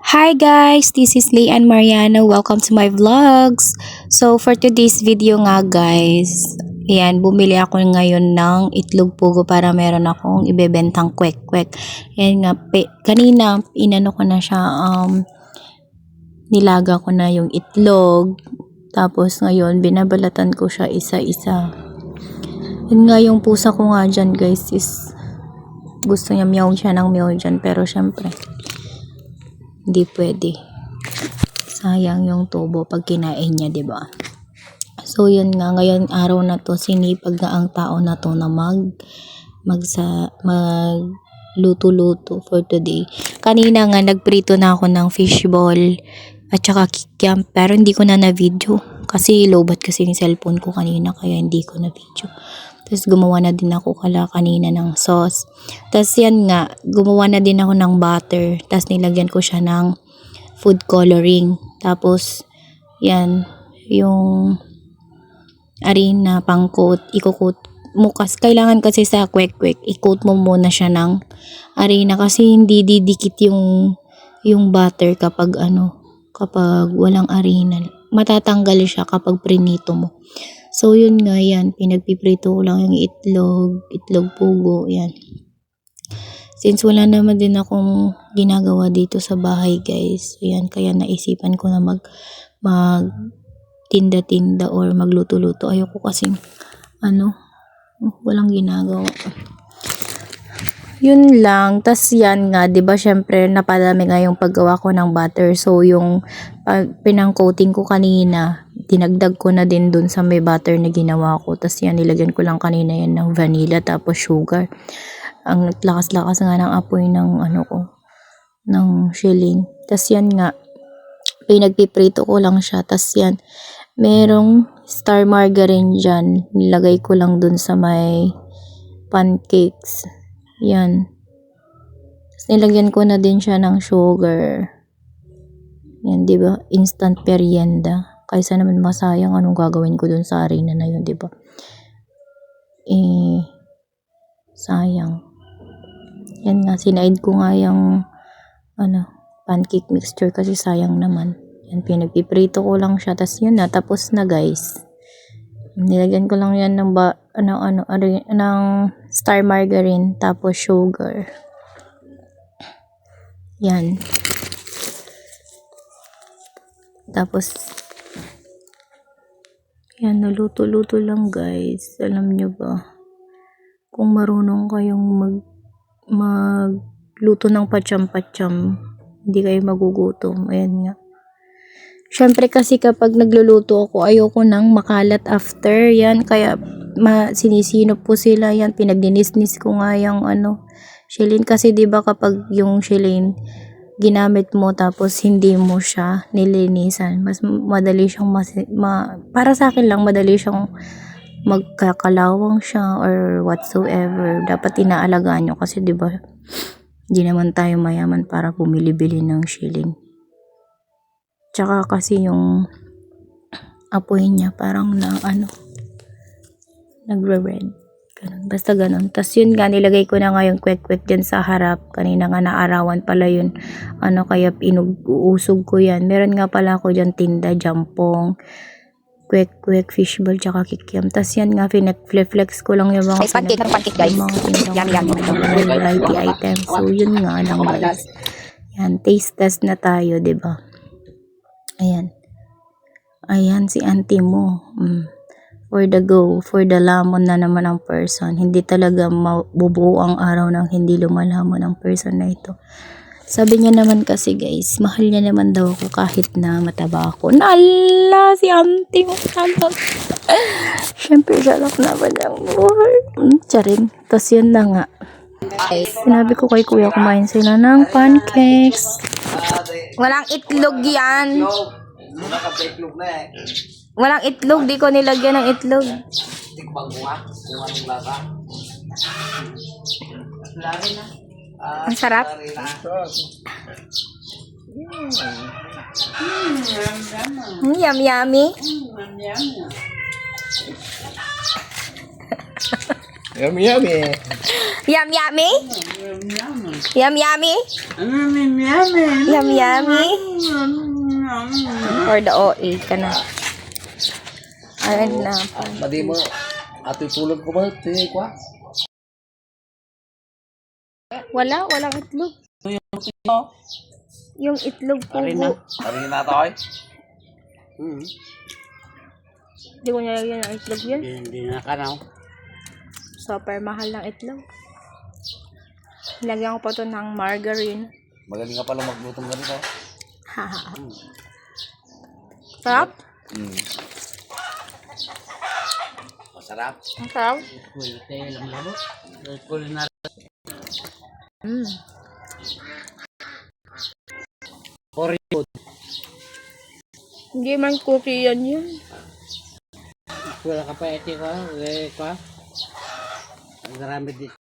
Hi guys, this is Lay and Mariana. Welcome to my vlogs. So for today's video nga guys, ayan, bumili ako ngayon ng itlog pugo para meron akong ibebentang kwek-kwek. Ayan nga, kanina inano ko na siya, nilaga ko na yung itlog. Tapos ngayon, binabalatan ko siya isa-isa. Yun nga yung pusa ko nga dyan guys is gusto niya meow siya ng meow dyan, pero syempre hindi pwede. Sayang yung tubo pag kinain niya, 'di ba? So yun nga, ngayon araw na to sinipag nga ang tao na to na magluto-luto for today. Kanina nga nagprito na ako ng fishball at saka kikiam, pero hindi ko na video kasi lowbat kasi yung cellphone ko kanina kaya hindi ko na video. Tapos gumawa na din ako kanina ng sauce. Tapos yan nga, gumawa na din ako ng butter. Tapos nilagyan ko siya ng food coloring. Tapos yan, yung arena pang coat, i-coat mo. Kailangan kasi sa kwek-kwek, i-coat mo muna siya ng arena kasi hindi didikit yung butter kapag kapag walang arena. Matatanggal siya kapag prinito mo. So yun nga, yan, pinagpiprito ko lang yung itlog pugo, yan. Since wala naman din akong ginagawa dito sa bahay guys, yan, kaya naisipan ko na mag tinda-tinda or magluto-luto. Ayoko kasing walang ginagawa. Yun lang. Tas yan nga, 'di ba, syempre napadami nga yung paggawa ko ng butter. So yung pinang-coating ko kanina, dinagdag ko na din dun sa may butter na ginawa ko. Tas yan, nilagyan ko lang kanina yan ng vanilla tapos sugar. Ang lakas-lakas nga ng apoy ng ng shilling. Tas yan nga, pinagpiprito ko lang siya. Tas yan, merong star margarine dyan. Nilagay ko lang dun sa may pancakes. Yan. Tapos nilagyan ko na din siya ng sugar. Yan, 'di ba? Instant merienda. Kaysa naman masayang anong gagawin ko dun sa arena na yun, 'di ba? Sayang. Yan nga, sinaid ko nga yung pancake mixture kasi sayang naman. Yan, pinagpiprito ko lang siya. Tapos yun na, tapos na guys. Nilagyan ko lang yan ng ng star margarine tapos sugar. Yan. Tapos yan, naluto-luto lang guys. Alam nyo ba? Kung marunong kayong magluto ng patsyam-patsyam, hindi kayo magugutom. Ayan nga. Syempre kasi kapag nagluluto ako, ayoko nang makalat after. Yan, kaya sinisinop po sila. Yan, pinagdinisnis ko nga yung shilling. Kasi diba kapag yung shilling ginamit mo tapos hindi mo siya nilinisan, mas madali siyang para sa akin lang, madali siyang magkakalawang siya or whatsoever. Dapat inaalagaan nyo kasi diba, hindi naman tayo mayaman para bumili-bili ng shilling. Tsaka kasi yung apoy niya parang nagre-red. Ganun. Basta ganun. Tapos yun nga, nilagay ko na nga yung kwek-kwek dyan sa harap. Kanina nga naarawan pala yun. Kaya inuusog ko yan. Meron nga pala ako dyan tinda, jampong, kwek-kwek, fishball, tsaka kikiam. Tapos yan nga, flex ko lang yung mga pancake guys. Mga variety items. So yun nga lang guys. Yan, taste test na tayo, diba? Ayan. Ayan si auntie mo. For the lamon na naman ang person. Hindi talaga mabubuo ang araw nang hindi lumalamon ang person na ito. Sabi niya naman kasi guys, mahal niya naman daw ako kahit na mataba ako. Nala, si auntie mo. Siyempre, salak na ba niyang buhay? Charing. Tapos yun na nga. Sinabi ko kay kuya, kumain sila ng pancakes. Walang itlog yan. Walang itlog, di ko nilagyan ng itlog. Ang sarap. Yummy. Yummy. Yum yummy? Yum yummy? Yum yummy? For the OA ka na. Ayun na. Madi mo, ato tulog ko ba? Tingin ko Walang itlog. Yung itlog po. Parin na tayo. Hindi ko nilagyan ng itlog yun. Hindi na kanaw. Super mahal ng itlog. Nilagyan ko pa to ng margarine. Magaling ka pala magluto ng ganito. Haha. Sarap? Masarap. Ang sarap? Hindi man cookie yan yun. Wala ka pa iti ko. Ka. Ang marami dito.